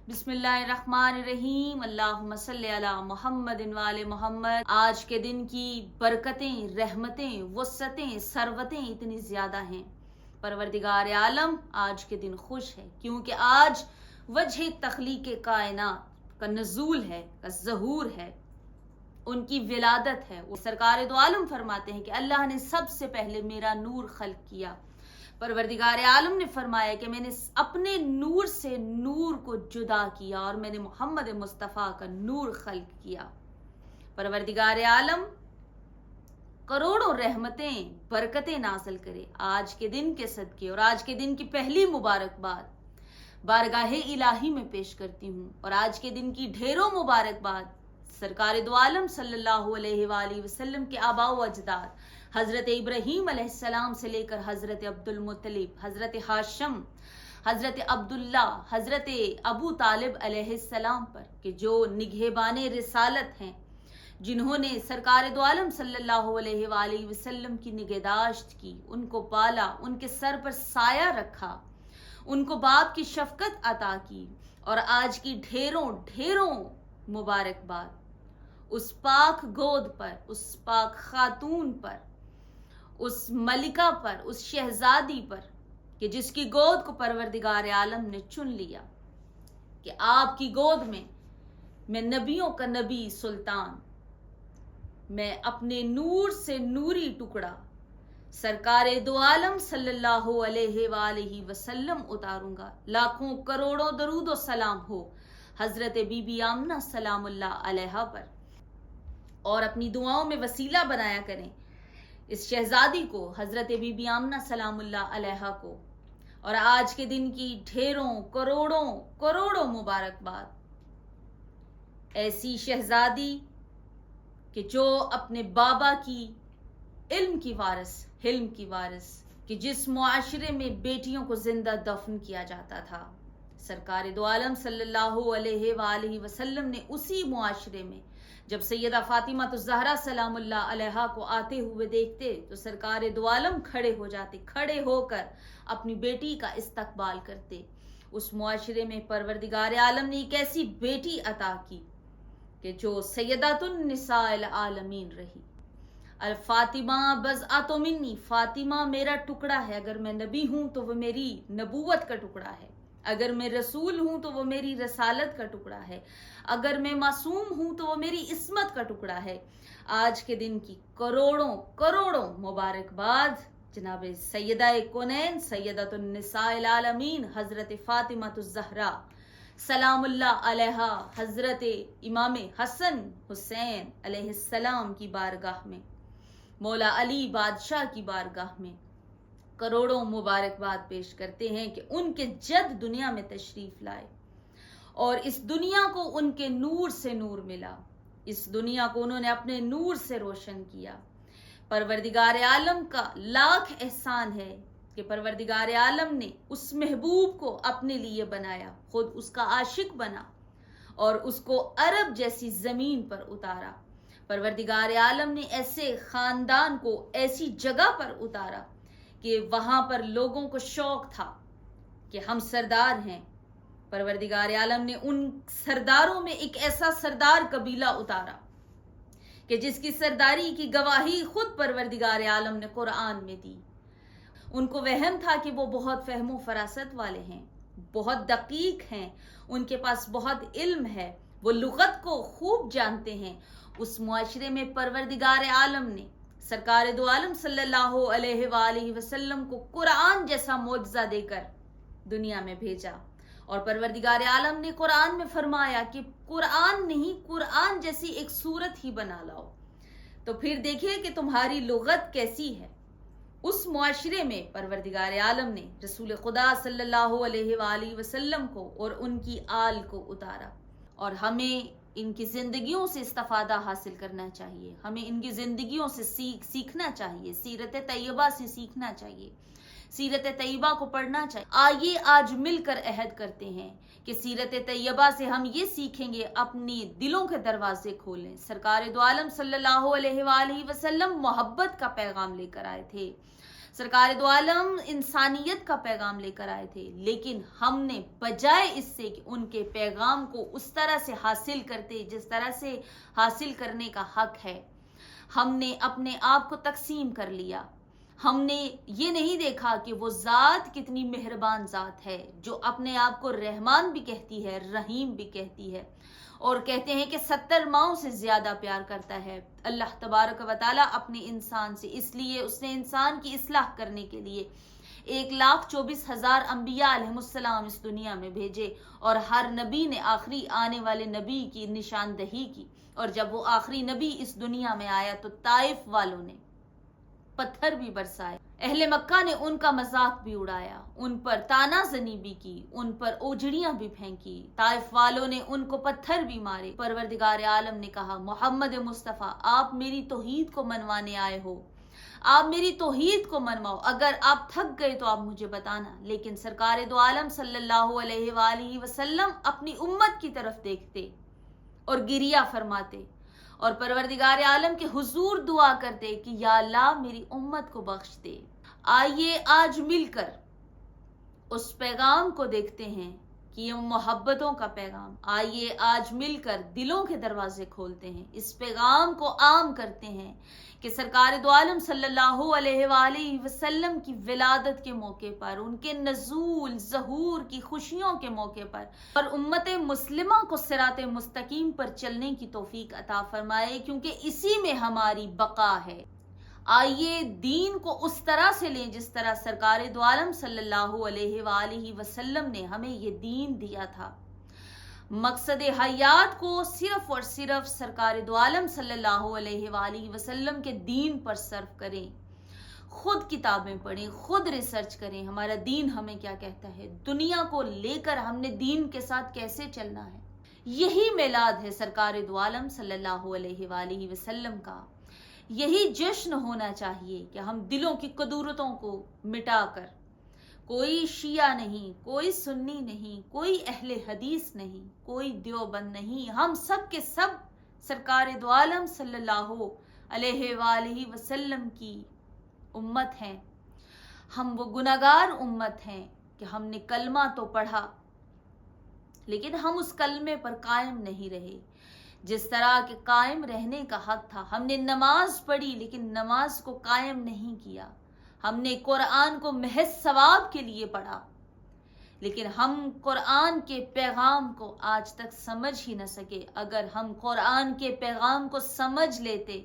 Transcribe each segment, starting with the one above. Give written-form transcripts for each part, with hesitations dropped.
بسم اللہ الرحمن الرحیم، اللہم صلی علی محمد وآل محمد۔ آج کے دن کی برکتیں، رحمتیں، وسعتیں، ثروتیں اتنی زیادہ ہیں۔ پروردگار عالم آج کے دن خوش ہے کیونکہ آج وجہ تخلیق کائنات کا نزول ہے، کا ظہور ہے، ان کی ولادت ہے۔ وہ سرکار دو عالم فرماتے ہیں کہ اللہ نے سب سے پہلے میرا نور خلق کیا۔ پروردگار عالم نے فرمایا کہ میں نے اپنے نور سے نور کو جدا کیا اور میں نے محمد مصطفیٰ کا نور خلق کیا۔ پروردگار عالم کروڑوں رحمتیں، برکتیں نازل کرے آج کے دن کے صدقے، اور آج کے دن کی پہلی مبارکباد بارگاہ الہی میں پیش کرتی ہوں، اور آج کے دن کی ڈھیروں مبارکباد سرکار دو عالم صلی اللہ علیہ وآلہ وسلم کے آباء و اجداد حضرت ابراہیم علیہ السلام سے لے کر حضرت عبد المطلب، حضرت ہاشم، حضرت عبداللہ، حضرت ابو طالب علیہ السلام پر کہ جو نگہبان رسالت ہیں، جنہوں نے سرکار دو عالم صلی اللہ علیہ وآلہ وسلم کی نگہداشت کی، ان کو پالا، ان کے سر پر سایہ رکھا، ان کو باپ کی شفقت عطا کی، اور آج کی ڈھیروں مبارکباد اس پاک گود پر، اس پاک خاتون پر، اس ملکہ پر، اس شہزادی پر کہ جس کی گود کو پروردگار عالم نے چن لیا کہ آپ کی گود میں نبیوں کا نبی سلطان، میں اپنے نور سے نوری ٹکڑا سرکار دو عالم صلی اللہ علیہ وآلہ وسلم اتاروں گا۔ لاکھوں کروڑوں درود و سلام ہو حضرت بی بی آمنہ سلام اللہ علیہا پر، اور اپنی دعاؤں میں وسیلہ بنایا کریں اس شہزادی کو، حضرت بی بی آمنہ سلام اللہ علیہا کو، اور آج کے دن کی ڈھیروں کروڑوں مبارکباد ایسی شہزادی کہ جو اپنے بابا کی علم کی وارث، حلم کی وارث، کہ جس معاشرے میں بیٹیوں کو زندہ دفن کیا جاتا تھا، سرکار دو عالم صلی اللہ علیہ وآلہ وسلم نے اسی معاشرے میں جب سیدہ فاطمہ الزہرا سلام اللہ علیہا کو آتے ہوئے دیکھتے تو سرکار دو عالم کھڑے ہو جاتے، کھڑے ہو کر اپنی بیٹی کا استقبال کرتے۔ اس معاشرے میں پروردگار عالم نے ایک ایسی بیٹی عطا کی کہ جو سیدۃ النساء العالمین رہی۔ الفاطمہ بضعۃ منی، فاطمہ میرا ٹکڑا ہے، اگر میں نبی ہوں تو وہ میری نبوت کا ٹکڑا ہے، اگر میں رسول ہوں تو وہ میری رسالت کا ٹکڑا ہے، اگر میں معصوم ہوں تو وہ میری عصمت کا ٹکڑا ہے۔ آج کے دن کی کروڑوں مبارکباد جناب سیدہ کونین، سیدۃ النساء العالمین حضرت فاطمہ الزہرا سلام اللہ علیہا، حضرت امام حسن حسین علیہ السلام کی بارگاہ میں، مولا علی بادشاہ کی بارگاہ میں کروڑوں مبارکباد پیش کرتے ہیں کہ ان کے جد دنیا میں تشریف لائے، اور اس دنیا کو ان کے نور سے نور ملا، اس دنیا کو انہوں نے اپنے نور سے روشن کیا۔ پروردگار عالم کا لاکھ احسان ہے کہ پروردگار عالم نے اس محبوب کو اپنے لیے بنایا، خود اس کا عاشق بنا اور اس کو عرب جیسی زمین پر اتارا۔ پروردگار عالم نے ایسے خاندان کو ایسی جگہ پر اتارا کہ وہاں پر لوگوں کو شوق تھا کہ ہم سردار ہیں۔ پروردگار عالم نے ان سرداروں میں ایک ایسا سردار قبیلہ اتارا کہ جس کی سرداری کی گواہی خود پروردگار عالم نے قرآن میں دی۔ ان کو وہم تھا کہ وہ بہت فہم و فراست والے ہیں، بہت دقیق ہیں، ان کے پاس بہت علم ہے، وہ لغت کو خوب جانتے ہیں۔ اس معاشرے میں پروردگار عالم نے سرکار دو عالم صلی اللہ علیہ وآلہ وسلم کو قرآن جیسا معجزہ دے کر دنیا میں بھیجا، اور پروردگار عالم نے قرآن میں فرمایا کہ قرآن نہیں، قرآن جیسی ایک صورت ہی بنا لاؤ، تو پھر دیکھیے کہ تمہاری لغت کیسی ہے۔ اس معاشرے میں پروردگار عالم نے رسول خدا صلی اللہ علیہ وآلہ وسلم کو اور ان کی آل کو اتارا، اور ہمیں ان کی زندگیوں سے استفادہ حاصل کرنا چاہیے، ہمیں ان کی زندگیوں سے سیکھنا چاہیے، سیرت طیبہ سے سیکھنا چاہیے، سیرت طیبہ کو پڑھنا چاہیے۔ آئیے آج مل کر عہد کرتے ہیں کہ سیرت طیبہ سے ہم یہ سیکھیں گے، اپنی دلوں کے دروازے کھولیں۔ سرکار دو عالم صلی اللہ علیہ وآلہ وسلم محبت کا پیغام لے کر آئے تھے، سرکار دو عالم انسانیت کا پیغام لے کر آئے تھے، لیکن ہم نے بجائے اس سے کہ ان کے پیغام کو اس طرح سے حاصل کرتے جس طرح سے حاصل کرنے کا حق ہے، ہم نے اپنے آپ کو تقسیم کر لیا۔ ہم نے یہ نہیں دیکھا کہ وہ ذات کتنی مہربان ذات ہے جو اپنے آپ کو رحمان بھی کہتی ہے، رحیم بھی کہتی ہے، اور کہتے ہیں کہ 70 ماؤں سے زیادہ پیار کرتا ہے اللہ تبارک و تعالیٰ اپنے انسان سے۔ اس لیے اس نے انسان کی اصلاح کرنے کے لیے 1,24,000 انبیاء علیہ السلام اس دنیا میں بھیجے، اور ہر نبی نے آخری آنے والے نبی کی نشاندہی کی۔ اور جب وہ آخری نبی اس دنیا میں آیا تو طائف والوں نے پتھر بھی برسائے، اہل مکہ نے ان کا مذاق بھی اڑایا، ان پر تانا زنی بھی کی، ان پر اوجڑیاں بھی پھینکی، طائف والوں نے ان کو پتھر بھی مارے۔ پروردگار عالم نے کہا، محمد مصطفیٰ آپ میری توحید کو منوانے آئے ہو، آپ میری توحید کو منواؤ، اگر آپ تھک گئے تو آپ مجھے بتانا۔ لیکن سرکار دو عالم صلی اللہ علیہ وآلہ وسلم اپنی امت کی طرف دیکھتے اور گریہ فرماتے، اور پروردگار عالم کے حضور دعا کرتے کہ یا اللہ میری امت کو بخش دے۔ آئیے آج مل کر اس پیغام کو دیکھتے ہیں کہ یہ محبتوں کا پیغام، آئیے آج مل کر دلوں کے دروازے کھولتے ہیں، اس پیغام کو عام کرتے ہیں کہ سرکار دو عالم صلی اللہ علیہ وآلہ وسلم کی ولادت کے موقع پر، ان کے نزول ظہور کی خوشیوں کے موقع پر، اور امت مسلمہ کو صراط مستقیم پر چلنے کی توفیق عطا فرمائے، کیونکہ اسی میں ہماری بقا ہے۔ آئیے دین کو اس طرح سے لیں جس طرح سرکار دو عالم صلی اللہ علیہ وآلہ وسلم نے ہمیں یہ دین دیا تھا۔ مقصد حیات کو صرف اور صرف سرکار دو عالم صلی اللہ علیہ وآلہ وسلم کے دین پر صرف کریں، خود کتابیں پڑھیں، خود ریسرچ کریں، ہمارا دین ہمیں کیا کہتا ہے، دنیا کو لے کر ہم نے دین کے ساتھ کیسے چلنا ہے۔ یہی میلاد ہے سرکار دو عالم صلی اللہ علیہ وآلہ وسلم کا، یہی جشن ہونا چاہیے کہ ہم دلوں کی کدورتوں کو مٹا کر، کوئی شیعہ نہیں، کوئی سنی نہیں، کوئی اہل حدیث نہیں، کوئی دیوبند نہیں، ہم سب کے سب سرکار دو عالم صلی اللہ علیہ وآلہ وسلم کی امت ہیں۔ ہم وہ گناہگار امت ہیں کہ ہم نے کلمہ تو پڑھا لیکن ہم اس کلمے پر قائم نہیں رہے جس طرح کہ قائم رہنے کا حق تھا۔ ہم نے نماز پڑھی لیکن نماز کو قائم نہیں کیا۔ ہم نے قرآن کو محض ثواب کے لیے پڑھا لیکن ہم قرآن کے پیغام کو آج تک سمجھ ہی نہ سکے۔ اگر ہم قرآن کے پیغام کو سمجھ لیتے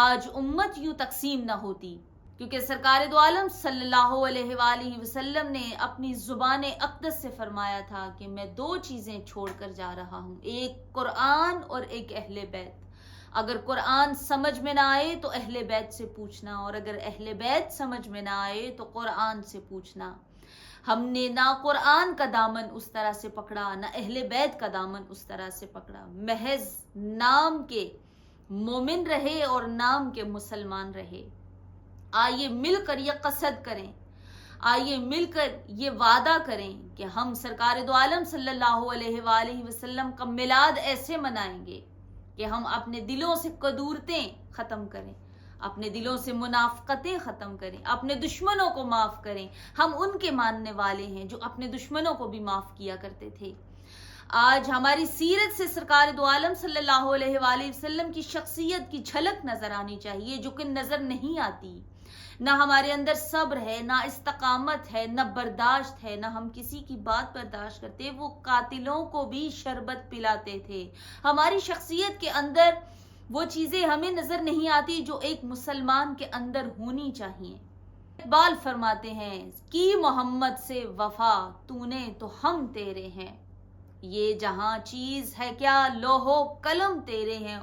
آج امت یوں تقسیم نہ ہوتی، کیونکہ سرکار دو عالم صلی اللہ علیہ وآلہ وسلم نے اپنی زبان اقدس سے فرمایا تھا کہ میں 2 چیزیں چھوڑ کر جا رہا ہوں، ایک قرآن اور ایک اہل بیت۔ اگر قرآن سمجھ میں نہ آئے تو اہل بیت سے پوچھنا، اور اگر اہل بیت سمجھ میں نہ آئے تو قرآن سے پوچھنا۔ ہم نے نہ قرآن کا دامن اس طرح سے پکڑا، نہ اہل بیت کا دامن اس طرح سے پکڑا، محض نام کے مومن رہے اور نام کے مسلمان رہے۔ آئیے مل کر یہ قصد کریں، آئیے مل کر یہ وعدہ کریں کہ ہم سرکار دو عالم صلی اللہ علیہ وآلہ وسلم کا میلاد ایسے منائیں گے کہ ہم اپنے دلوں سے کدورتیں ختم کریں، اپنے دلوں سے منافقتیں ختم کریں، اپنے دشمنوں کو معاف کریں۔ ہم ان کے ماننے والے ہیں جو اپنے دشمنوں کو بھی معاف کیا کرتے تھے۔ آج ہماری سیرت سے سرکار دو عالم صلی اللہ علیہ وآلہ وسلم کی شخصیت کی جھلک نظر آنی چاہیے، جو کہ نظر نہیں آتی۔ نہ ہمارے اندر صبر ہے، نہ استقامت ہے، نہ برداشت ہے، نہ ہم کسی کی بات برداشت کرتے۔ وہ قاتلوں کو بھی شربت پلاتے تھے۔ ہماری شخصیت کے اندر وہ چیزیں ہمیں نظر نہیں آتی جو ایک مسلمان کے اندر ہونی چاہیے۔ اقبال فرماتے ہیں، کی محمد سے وفا تو نے تو ہم تیرے ہیں، یہ جہاں چیز ہے کیا لوح و قلم تیرے ہیں،